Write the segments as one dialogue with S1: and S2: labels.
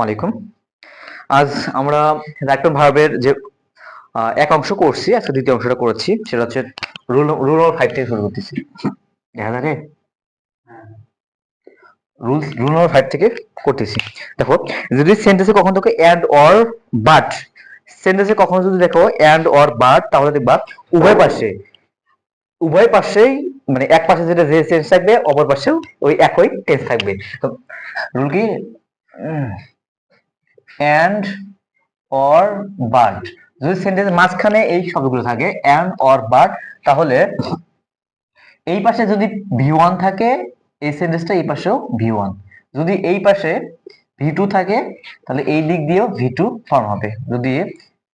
S1: আসসালামু আলাইকুম। আজ আমরা রাইটন ভার্বের যে এক অংশ করছি, আজকে দ্বিতীয় অংশটা করেছি, সেটা হচ্ছে রুল নম্বর 5 থেকে শুরু করতেছি। দেখা যাবে রুল নম্বর 5 থেকে করতেছি। দেখো, যদি সেন্টেন্সে কখনো তোকে অ্যান্ড অর বাট, সেন্টেন্সে কখনো যদি দেখো অ্যান্ড অর বাট, তাহলে দেখবা উভয় পাশেই মানে এক পাশে যেটা যে টেন্স থাকবে, অপর পাশেও ওই একই টেন্স থাকবে। তো রুল কি অ্যান্ড অর বাট, যদি সেন্টেন্সের মাঝখানে এই শব্দগুলো থাকে অ্যান্ড অর বাট, তাহলে এই পাশে যদি ভি1 থাকে, এই সেন্টেন্সটা এই পাশেও ভি1। যদি এই পাশে ভি2 থাকে, তাহলে এই দিক দিয়েও ভি2 ফর্ম হবে। যদি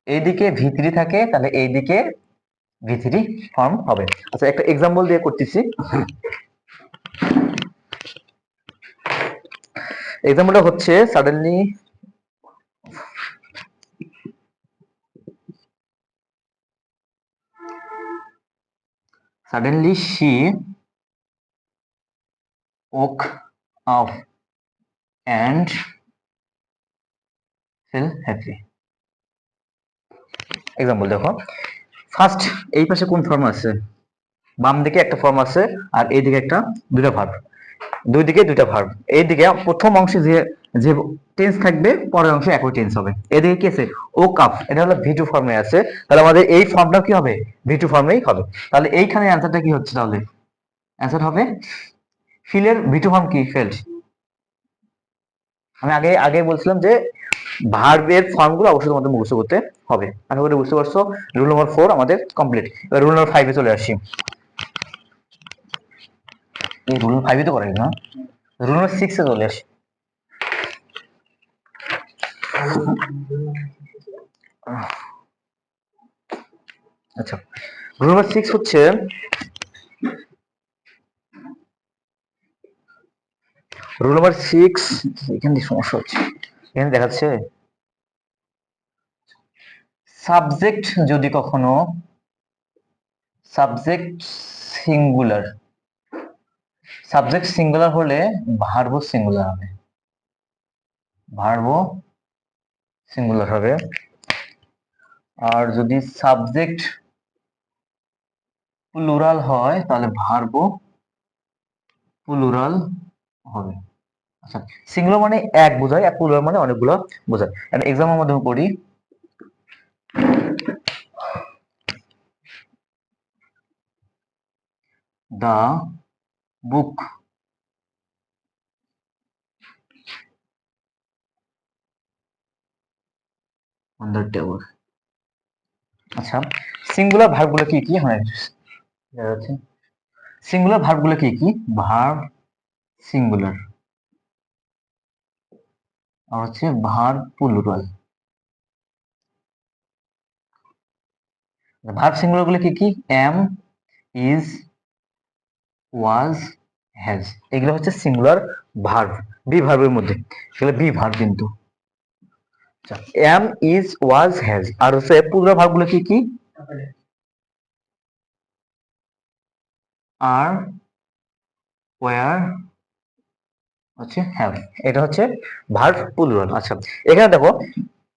S1: এই দিকে ভি3 থাকে, তাহলে এই দিকে ভি3 ফর্ম হবে। আচ্ছা, একটা এক্সাম্পল দিয়ে করতেছি। এক্সাম্পলটা হচ্ছে suddenly she woke up and felt happy। Example দেখো, ফার্স্ট এই পাশে কোন ফর্ম আছে? বাম দিকে একটা ফর্ম আছে, আর এই দিকে একটা, দুইটা ভার্ব, দুই দিকে দুইটা ভার্ব। এইদিকে প্রথম অংশে যে যে টেন্স থাকবে, পরের অংশে একই টেন্স হবে। এদিকে কি আছে? ও কাপ, এটা হলো ভি2 ফর্মে আছে, তাহলে আমাদের এই ফর্মটা কি হবে? ভি2 ফর্মেই হবে। তাহলে এইখানে অ্যান্সারটা কি হচ্ছে? তাহলে অ্যান্সার হবে ফিলের ভি2 ফর্ম কি? ফেল্ড। আমি আগে আগে বলছিলাম যে ভার্বের ফর্মগুলো অবশ্যই তোমাদের মুখস্থ করতে হবে। আশা করি বুঝতে পারছো। রুল নম্বর 4 আমাদের কমপ্লিট। এবার রুল নম্বর 5 এ চলে আসি। এই রুল 5 এ তো করাই না, রুল নম্বর 6 এ চলে আসি। আচ্ছা, রুল নম্বর 6 হচ্ছে, রুল নম্বর 6 এখানে সমস্যা হচ্ছে, এখানে দেখাচ্ছে সাবজেক্ট যদি কখনো সাবজেক্ট সিঙ্গুলার, সাবজেক্ট সিঙ্গুলার হলে ভার্বও সিঙ্গুলার হবে, ভার্বও সিঙ্গুলার হবে। আর যদি সাবজেক্ট প্লুরাল হয়, তাহলে ভার্বও প্লুরাল হবে। আচ্ছা, সিঙ্গুলার মানে এক বোঝায়, আর প্লুরাল মানে অনেকগুলো বোঝায়। এক্সাম্পলের মাধ্যমে পড়ি। দা বুক অন দ্য টেবল। আচ্ছা, সিঙ্গুলার ভার্বগুলো কি কি? হ্যাঁ, সিঙ্গুলার ভার্বগুলো কি কি? ভার্ব সিঙ্গুলার, আর হচ্ছে ভার্ব প্লুরাল। ভার্ব সিঙ্গুলার গুলো কি কি? এম, ইজ, ওয়াজ, হ্যাজ, এগুলো হচ্ছে সিঙ্গুলার ভার্ব, বি ভার্বের মধ্যে। এগুলো বি ভার্ব কিন্তু। Am, is, was, has. আর হচ্ছে প্লুরাল ভার্ব গুলো কি কি? আর, ওয়ার, হচ্ছে হ্যাভ। এটা হচ্ছে ভার্ব প্লুরাল। আচ্ছা, এখানে দেখো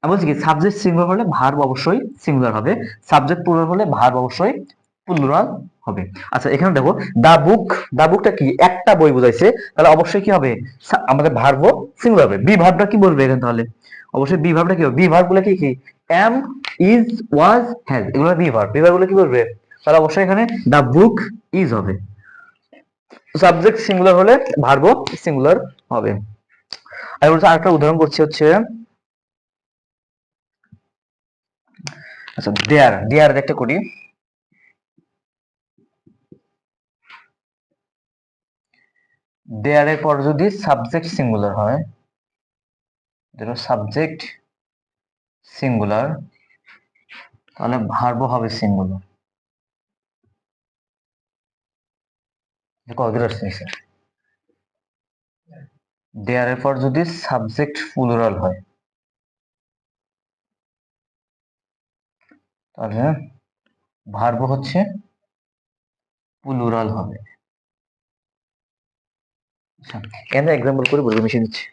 S1: আমি বলছি কি, সাবজেক্ট সিঙ্গুলার হলে ভার্ব অবশ্যই সিঙ্গুলার হবে, সাবজেক্ট প্লুরাল হলে ভার্ব অবশ্যই প্লুরাল হবে। আচ্ছা, এখানে দেখো দা বুক, দা বুকটা কি? একটা বই বোঝাইছে, তাহলে অবশ্যই কি হবে? আমাদের ভার্বও সিঙ্গুলার হবে। বি ভার্বটা কি বলবে এখানে? তাহলে অবশ্যই বি ভার্বটা কি হবে? বি ভার্ব গুলো কি কি? এম, ইজ, ওয়াজ, হ্যাজ, এগুলো বি ভার্ব। বি ভার্ব গুলো কি বলবে? তাহলে অবশ্যই এখানে দা বুক ইজ হবে। সাবজেক্ট সিঙ্গুলার হলে ভার্বও সিঙ্গুলার হবে। আমি বলছি আরেকটা উদাহরণ করছি, হচ্ছে আচ্ছা দেয়ার, দেয়ার একটা করি। দেয়ার এর পর যদি সাবজেক্ট সিঙ্গুলার হয়, যেটা সাবজেক্ট সিঙ্গুলার, তাহলে ভার্বও হবে সিঙ্গুলার। দেয়ার এর পর যদি সাবজেক্ট প্লুরাল হয়, তাহলে ভার্ব হচ্ছে প্লুরাল হবে। আচ্ছা, এখানে এক্সাম্পল করে বলবো, মিশিয়ে দিচ্ছি।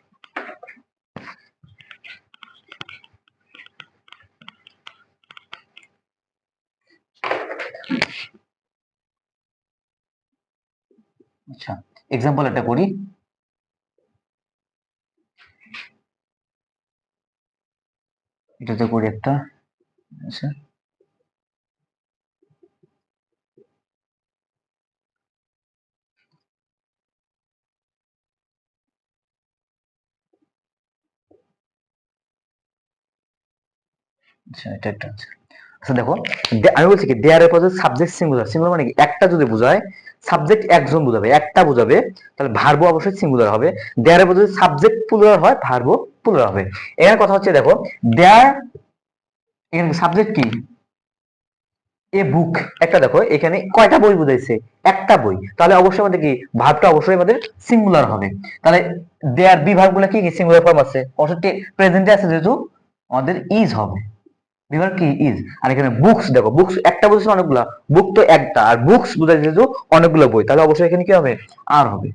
S1: আচ্ছা, এক্সাম্পল একটা করি। এটাতে করি একটা। আচ্ছা, আচ্ছা এটা একটা আছে। আচ্ছা দেখো, আমি বলছি কি দেয়ার এর পরে সাবজেক্ট সিঙ্গুলার, সিঙ্গুলার মানে কি একটা যদি বোঝায়, সাবজেক্ট একজন বোঝাবে, একটা বোঝাবে, তাহলে ভার্ব অবশ্যই সিঙ্গুলার হবে। দেয়ার এর পরে যদি সাবজেক্ট প্লুরাল হয়, ভার্ব প্লুরাল হবে। এর কথা হচ্ছে দেখো, দেয়ার, এখানে সাবজেক্ট কি, এ বুক, একটা দেখো এখানে কয়টা বই বুঝাইছে, একটা বই, তাহলে অবশ্যই আমাদের কি ভার্বটা অবশ্যই আমাদের সিঙ্গুলার হবে। তাহলে দেয়ার বি ভার্ব গুলো কি কি সিঙ্গুলার ফর্ম আছে, অবশ্যই প্রেজেন্টে আছে যেহেতু আমাদের ইজ হবে, বিভার কি ইজ। আর এখানে বুকস দেখো, বুকস একটা বুঝছে অনেকগুলা, বুক তো একটা, আর বুকস বুঝাই যেহেতু অনেকগুলো বই, তাহলে অবশ্যই এখানে কি হবে, আর হবে।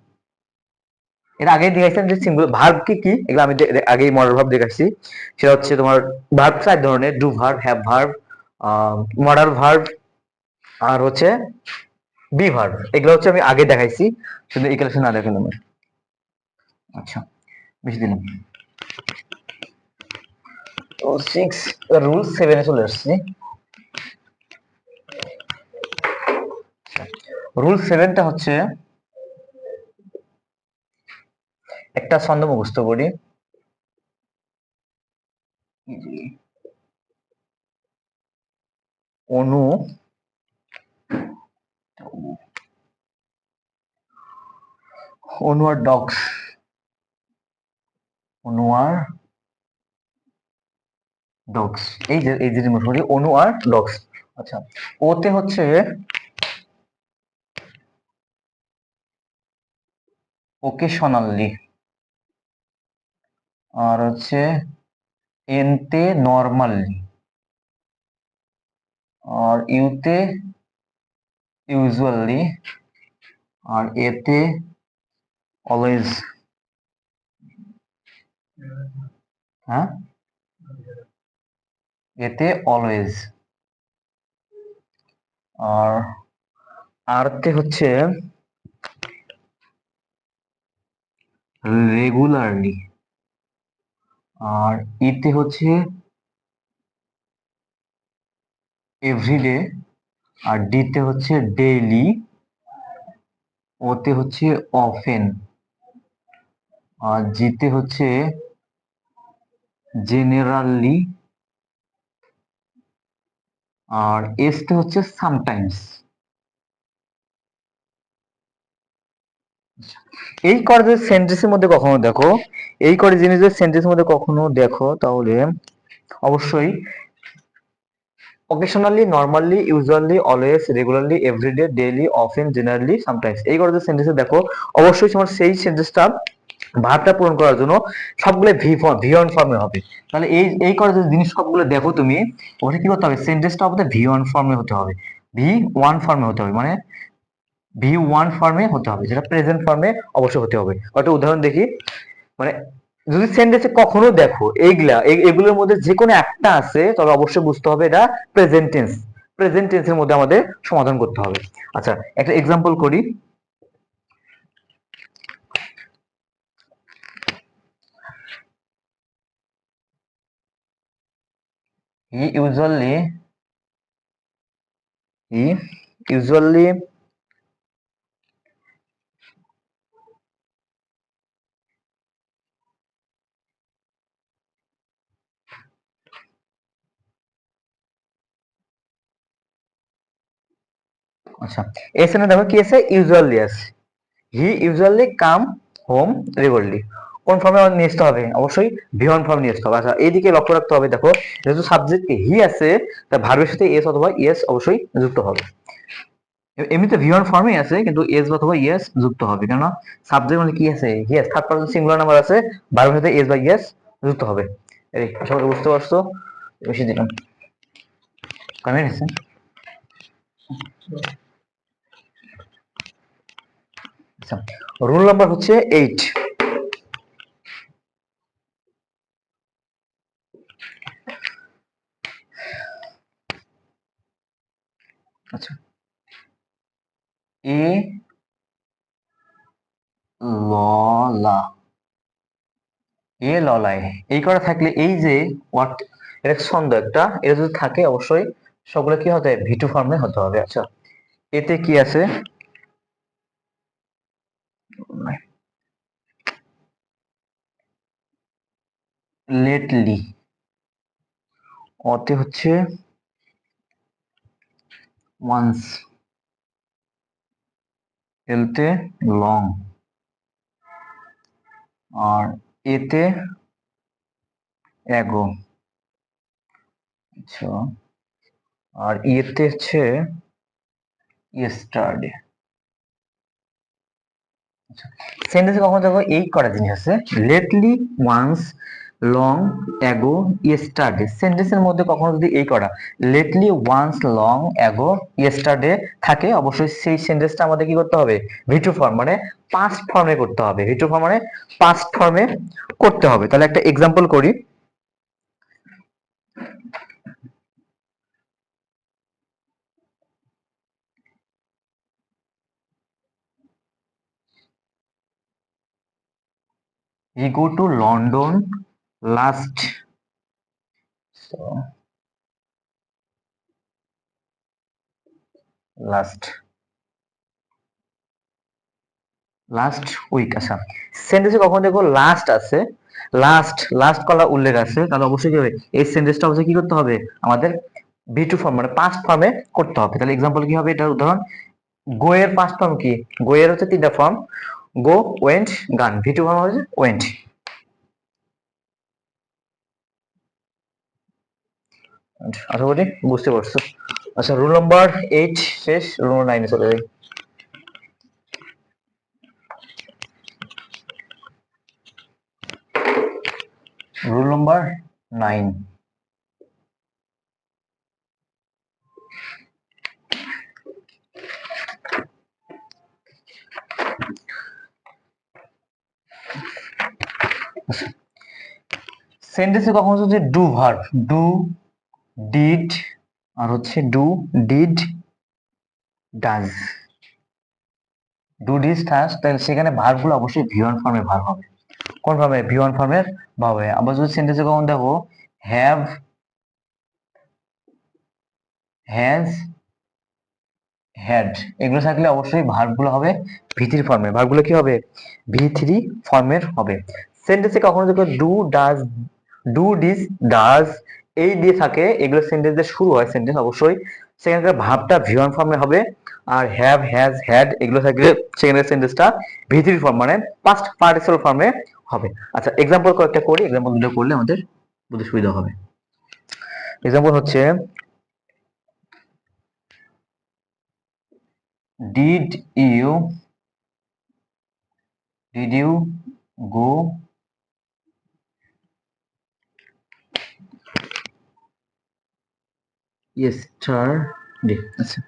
S1: এটা আগে দেখাইছিলাম যে সিঙ্গুলার ভার্ব কি কি, এগুলো আমি আগেই মডাল ভার্ব দেখাইছি। সেটা হচ্ছে তোমার ভার্ব চার ধরনের, do verb, have verb, modal verb, আর হচ্ছে বি ভার্ব। এগুলো হচ্ছে আমি আগে দেখাইছি, শুধু এই কালেকশন না দেখেন আমার। আচ্ছা, বেশি দিলাম। তো 6 রুল 7 এ চলে আসছি। রুল 7টা হচ্ছে একটা ছন্দ মুখস্থ করি। অনু অনু আর ডগস, অনু আর ডগস, এই যে মোটামুটি অনু আর ডগস। আচ্ছা, ওতে হচ্ছে ওকেশনালি, আর হচ্ছে এনতে নরমালি, আর ইউতে ইউজুয়ালি, আর এতে অলওয়েজ। হ্যাঁ, এতে অলওয়েজ, আর আরতে হচ্ছে রেগুলারলি, আর ইতে হচ্ছে এভরিডে, আর ডিতে হচ্ছে ডেইলি, ওতে হচ্ছে অফেন, আর জিতে হচ্ছে জেনারেলি, আর এসতে হচ্ছে সামটাইমস। এই করে যদি সেন্টেন্সের মধ্যে কখনো দেখো, এই করে জিনিস যদি সেন্টেন্সের মধ্যে কখনো দেখো, তাহলে অবশ্যই occasionally, normally, usually, always, regularly, everyday, daily, often, generally, sometimes, এই করে যদি সেন্টেন্সে দেখো, অবশ্যই তোমার সেই সেন্টেন্সটা ভার্বটা পূরণ করার জন্য সবগুলো ভি ওয়ান ফর্মে হবে। তাহলে এই করে যদি জিনিস সবগুলো দেখো তুমি, ওটা কি করতে হবে, সেন্টেন্সটা আমাদের ভি ওয়ান ফর্মে হতে হবে, ভি ওয়ান ফর্মে হতে হবে, মানে ভি ওয়ান ফর্মে হতে হবে, যেটা প্রেজেন্ট ফর্মে অবশ্যই হতে হবে। একটা উদাহরণ দেখি, মানে যদি সেন্টেন্সে কখনো দেখো এগুলোর মধ্যে যে কোনো একটা আছে, তবে অবশ্যই বুঝতে হবে এটা প্রেজেন্ট টেন্স, প্রেজেন্ট টেন্সের মধ্যে আমাদের সমাধান করতে হবে। আচ্ছা, একটা এক্সাম্পল করি। হি ইউজুয়ালি, হি ইউজুয়ালি আচ্ছা, এখানে দেখো কি আছে, ইউজুয়ালি আছে, he usually come home regularly, কোন ফর্মে আমাদের নিয়ে আসতে হবে, অবশ্যই ভি ওয়ান ফর্ম নিয়ে আসতে হবে। আচ্ছা, এইদিকে লক্ষ্য রাখতে হবে, দেখো যেহেতু সাবজেক্ট হি আছে, তাই ভার্বের সাথে এস অথবা ইয়েস অবশ্যই যুক্ত হবে। এমনিতে ভি ওয়ান ফর্মে আছে, কিন্তু এস অথবা ইয়েস যুক্ত হবে, কেননা সাবজেক্ট মানে কি আছে, yes, third person singular number আছে, ভার্বের সাথে এস বা ইয়েস যুক্ত হবে। এই সবাই বুঝতে পারছো? বেশি দিলাম, কমে গেছে। আচ্ছা, রুল নাম্বার হচ্ছে 8। আচ্ছা, এ ললা, এ ললায়, এই করা থাকলে এই যে ওয়াট, এটা ছন্দ একটা, এটা যদি থাকে অবশ্যই সবগুলো কি হতে হবে, ভিটু ফর্মে হতে হবে। আচ্ছা, এতে কি আছে, লেটলি, অতে হচ্ছে ওয়ান্স, এলতে লং, আর এতে এগো। আচ্ছা, আর ইয়েতে হচ্ছে ইয়েস্টারডে। সেন্টেন্সে কখনো দেখো এই করা জিনিস আছে, lately, once, long, ago, yesterday. সেন্টেন্সের মধ্যে কখনো যদি এই করা lately, once, long, ago, yesterday থাকে, অবশ্যই সেই সেন্টেন্সটা আমাদের কি করতে হবে, ভিটু ফর্ম মানে পাস্ট ফর্মে করতে হবে। ভিটু ফর্ম মানে পাস্ট ফর্মে করতে হবে। তাহলে একটা এক্সাম্পল করি, he go to London last, last last week. আচ্ছা, সেন্টেন্সে কখন দেখো লাস্ট আছে, লাস্ট লাস্ট কলা উল্লেখ আছে, তাহলে অবশ্যই কি হবে, এই সেন্টেন্সটা অবশ্যই কি করতে হবে, আমাদের ভি টু ফর্ম মানে পাস্ট ফর্মে করতে হবে। তাহলে এক্সাম্পল কি হবে, এটার উদাহরণ, গো এর পাস্ট ফর্ম কি, গো এর হচ্ছে তিনটা ফর্ম, গো, ওয়েন্ট, গান। ভি টু ফর্ম হচ্ছে ওয়েন্ট। আশা করি বুঝতে পারছো। আচ্ছা, রুল নাম্বার 8 শেষ, রুল নাম্বার 9 চলে যাই। রুল নাম্বার 9, সেন্টেন্সে কখনো যদি ডু ভার্ব, ডু, ডিড, আর হচ্ছে do, did, does, do did does, তাহলে সেখানে ভার্ব গুলো অবশ্যই ভি ওয়ান ফর্মে ভার্ব হবে। কোন ফর্মে, ভি ওয়ান ফর্মের ভার্ব হবে। আবার যদি সেন্টেন্সে কখন দেখো হ্যাভ, হ্যাজ, হ্যাড, এগুলো থাকলে অবশ্যই ভার্ব গুলো হবে ভি থ্রি ফর্মের। ভার্ব গুলো কি হবে, ভি থ্রি ফর্মের হবে। সেন্টেন্সে কখনো দেখো do, does, do did, does এই দিয়ে থাকে, এগুলো সেন্টেন্সের শুরু হয় সেন্টেন্স, অবশ্যই সেখানকার ভার্বটা ভি ওয়ান ফর্মে হবে। আর হ্যাভ, হ্যাজ, হ্যাড এগুলো থাকলে সেখানে সেন্টেন্সটা ভি থ্রি ফর্ম মানে পাস্ট পার্টিসিপল ফর্মে হবে। আচ্ছা, এক্সাম্পল কয়েকটা করি, এক্সাম্পল দুটো করলে আমাদের বুঝতে সুবিধা হবে। এক্সাম্পল হচ্ছে, did you, did you go yesterday. আচ্ছা,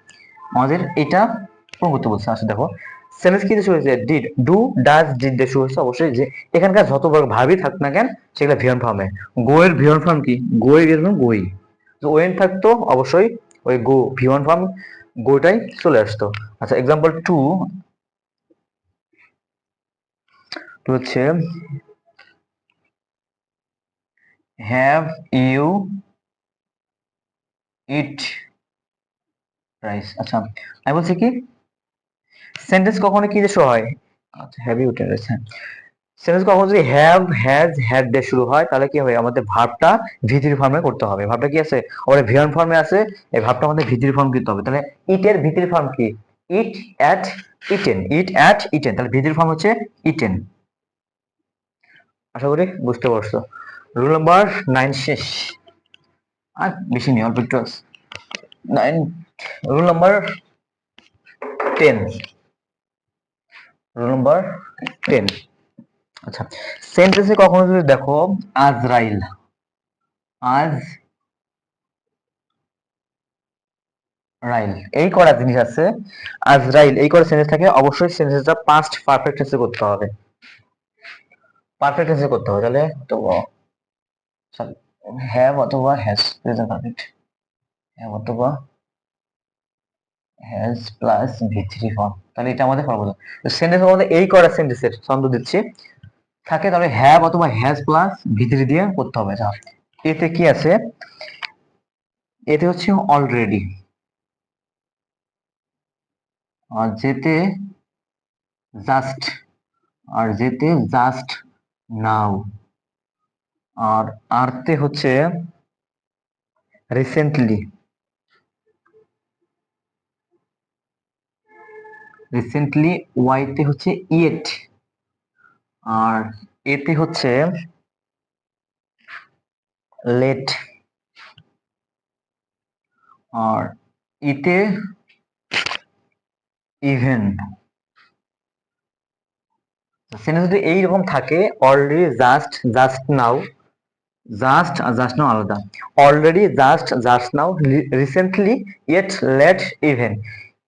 S1: আমাদের এটা কোন করতে বলছে, আচ্ছা দেখো সেন্টেন্স কি দিয়ে শুরু হয়েছে, ডিড, ডু, ডাজ, ডিড দিয়ে শুরু হয়েছে, অবশ্যই যে এখানকার যত ভাবই থাক না কেন সেগুলো ভিয়ন ফর্মে। গো এর ভিয়ন ফর্ম কি, গো এর ভিয়ন ফর্ম গোই, তো ওয়েন থাকতো অবশ্যই ওই গো ভিয়ন ফর্ম গোটাই চলে আসতো। আচ্ছা, এক্সাম্পল টু, টু হচ্ছে হ্যাভ ইউ ইট রাইস। আচ্ছা, আমি বলছি কি, সেন্টেন্স কখনো কি দিয়ে শুরু হয়, আচ্ছা have you eaten rice, sentence কখন যদি হ্যাভ, হ্যাজ, হ্যাড দিয়ে শুরু হয়, তাহলে কি হবে, আমাদের ভার্বটা ভি থ্রি ফর্মে করতে হবে। ভার্বটা কি আছে, আমাদের ভিয়ন ফর্মে আছে, এই ভার্বটা আমাদের ভি থ্রি ফর্ম করতে হবে। তাহলে ইট এর ভি থ্রি ফর্ম কি, eat ate eaten, eat ate eaten, তাহলে ভি থ্রি ফর্ম হচ্ছে ইটেন। আশা করি বুঝতে পারছো। রুল নাম্বার 9 শেষ, আর বেশি নেই, অল্প একটু আছে। 9, রুল নাম্বার 10, রুল নাম্বার 10। আচ্ছা, সেন্টেন্সে কখনো যদি দেখো আজরাইল, আজ রাইল এই করা জিনিস আছে, আজরাইল এই করা সেন্টেন্স থাকে, অবশ্যই সেন্টেন্সটা পাস্ট পারফেক্ট টেন্সে করতে হবে, পারফেক্ট টেন্সে করতে হবে। তাহলে তো হ্যাভ অথবা হ্যাজ প্রেজেন্ট পারফেক্ট, হ্যাভ অথবা হ্যাজ প্লাস ভি3 ফর্ম, তাহলে এটা আমাদের ফর্মুলা। তো সেন্টেন্স আমাদের এই করা সেন্টেন্সের ছন্দ দিচ্ছি থাকে, তাহলে হ্যাভ অথবা হ্যাজ প্লাস ভি3 দিয়ে করতে হবে। এতে কি আছে, এতে হচ্ছে অলরেডি, আর যেতে জাস্ট, আর যেতে জাস্ট নাও, আর আরতে হচ্ছে রিসেন্টলি, রিসেন্টলি ওয়াইতে হচ্ছে ইয়েট, আর এতে হচ্ছে লেট, আর ইতে ইভেন। সেন্টেন্স যদি এইরকম থাকে, already, just, just now, just আর জাস্ট নাও আলাদা, already, just, just now, recently, yet, late, even,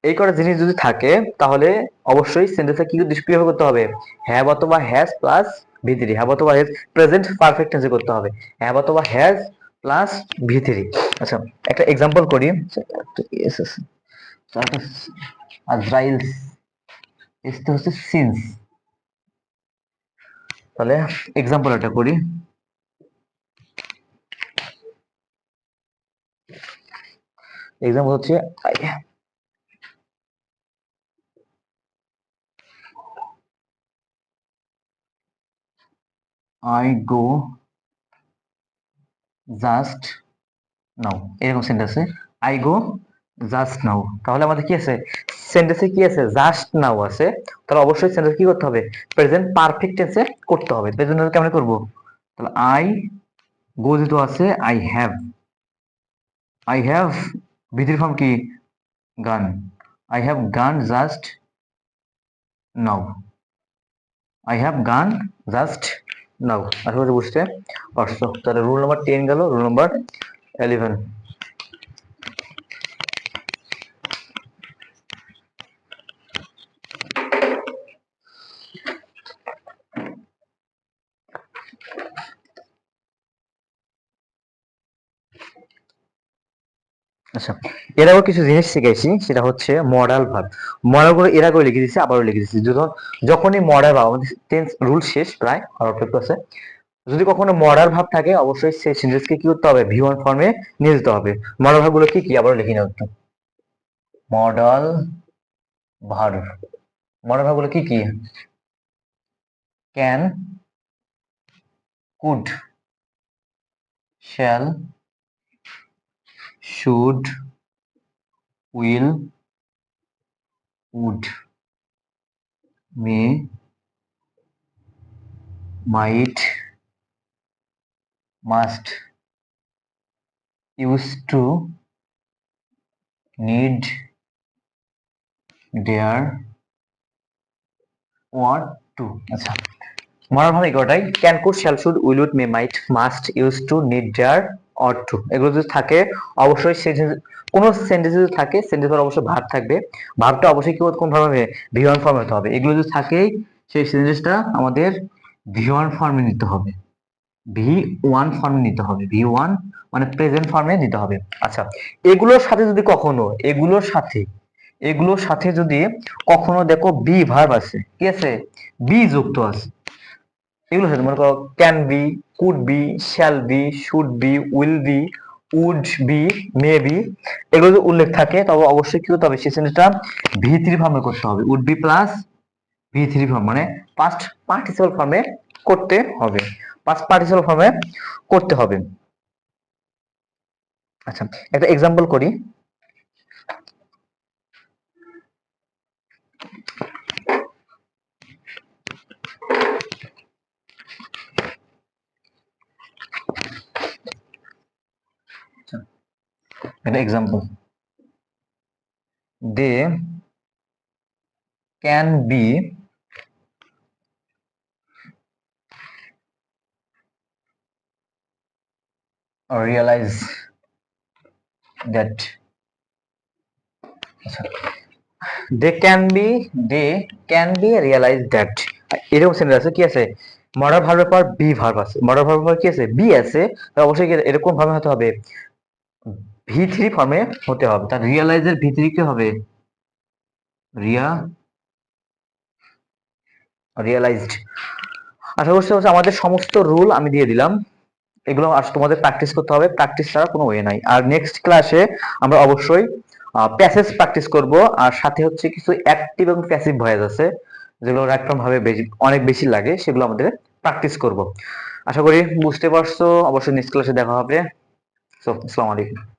S1: এই কটা জিনিস যদি থাকে তাহলে অবশ্যই সেন্টেন্সে কি কিভাবে করতে হবে, হ্যাভ অথবা হ্যাজ প্লাস ভি3, হ্যাভ অথবা হ্যাজ প্রেজেন্ট পারফেক্ট টেন্সে করতে হবে, হ্যাভ অথবা হ্যাজ প্লাস ভি3। আচ্ছা, একটা এক্সাম্পল করি। আজরাইলস, এসতে হচ্ছে সিন্স, তাহলে এক্সাম্পল একটা করি। এক্সাম্পল হচ্ছে আই গো জাস্ট নাও, এরকম সেন্টেন্সে আই গো জাস্ট নাও, তাহলে আমাদের কি আছে, সেন্টেন্সে কি আছে, জাস্ট নাও আছে, তাহলে অবশ্যই সেন্টেন্স কি করতে হবে, প্রেজেন্ট পারফেক্ট টেন্সে করতে হবে। প্রেজেন্ট কেমন করব, তাহলে আই গো যেহেতু আছে, আই হ্যাভ ভিতরি ফর্ম কি, gone, I have gone just now, I have gone just now. আশা করি বুঝতে পারছো। তাহলে রুল নাম্বার 10 গেল, রুল নাম্বার 11। আচ্ছা, এর আগেও কিছু জিনিস শিখেছি, সেটা হচ্ছে মডাল ভার্ব। মডাল করে এর আগেও লিখে দিচ্ছি, আবারও লিখে দিচ্ছি। যখনই মডাল ভার্ব, আমাদের টেন্স রুল শেষ প্রায়, আর অল্প একটু আছে। যদি কখনো মডাল ভার্ব থাকে, অবশ্যই সেই সেন্টেন্সকে কি করতে হবে, ভি1 ফর্মে নিয়ে যেতে হবে। মডাল ভার্ব গুলো কি কি আবারও লিখে নাও একটু। মডাল ভার্ব, মডাল ভার্ব গুলো কি কি, can, could, shall, should, will, would, may, might, must, used to, need, dare, want to। আচ্ছা, মডাল ভাবে এগারোটাই, can, could, shall, should, will, would, may, might, must, use to, need, dare, ought to, এগুলো যদি থাকে অবশ্যই কোন sentence যদি থাকে, সেন্টেন্সের অবশ্যই ভার্ব থাকবে। ভার্বটা অবশ্যই কি কোন ফর্মে, ভি1 ফর্মে হতে হবে। এগুলো যদি থাকে, সেই সেন্টেন্সটা আমাদের ভি1 ফর্মে নিতে হবে, ভি1 ফর্মে নিতে হবে, ভি1 মানে প্রেজেন্ট ফর্মে নিতে হবে। আচ্ছা, এগুলোর সাথে যদি কখনো, এগুলোর সাথে যদি কখনো দেখো বি ভার্ব আছে, কি আছে, বি যুক্ত আছে, এগুলোর সাথে মনে করো can be, could be, shall be, should be, will be, would be, may be, এগুলো যদি উল্লেখ থাকে, তবে অবশ্যই কি করতে হবে, সেই সেন্টেন্সটা ভি3 ফর্মে করতে হবে। উড বি প্লাস ভি3 ফর্ম, মানে পাস্ট পার্টিসিপল ফর্মে করতে হবে, পাস্ট পার্টিসিপল ফর্মে করতে হবে। আচ্ছা, একটা এক্সাম্পল করি। একটা example, they can be realise that. They can be realise that, এরকম সেন্টেন্স আছে, কি আছে, মডাল ভার্বের পর বি ভার্ব আছে, মডাল ভার্বের পর কি আছে, বি আছে, অবশ্যই এরকম ভাবে হতে হবে, ভি3 ফর্মে হতে হবে। তার রিয়েলাইজের ভি3 কি হবে, রিয়া রিয়েলাইজড। আশা করছি হচ্ছে আমাদের সমস্ত রুল আমি দিয়ে দিলাম, এগুলো আজ তোমাদের প্র্যাকটিস করতে হবে, প্র্যাকটিস ছাড়া কোনো ওয়ে নাই। আর নেক্সট ক্লাসে আমরা অবশ্যই প্যাসেজ প্র্যাকটিস করব, আর সাথে হচ্ছে কিছু অ্যাক্টিভ এবং প্যাসিভ ভয়েস আছে যেগুলো র্যান্ডম ভাবে অনেক বেশি লাগে, সেগুলো আমাদের প্র্যাকটিস করব। আশা করি বুঝতে পারছো। অবশ্যই নেক্সট ক্লাসে দেখা হবে। সো আসসালামু আলাইকুম।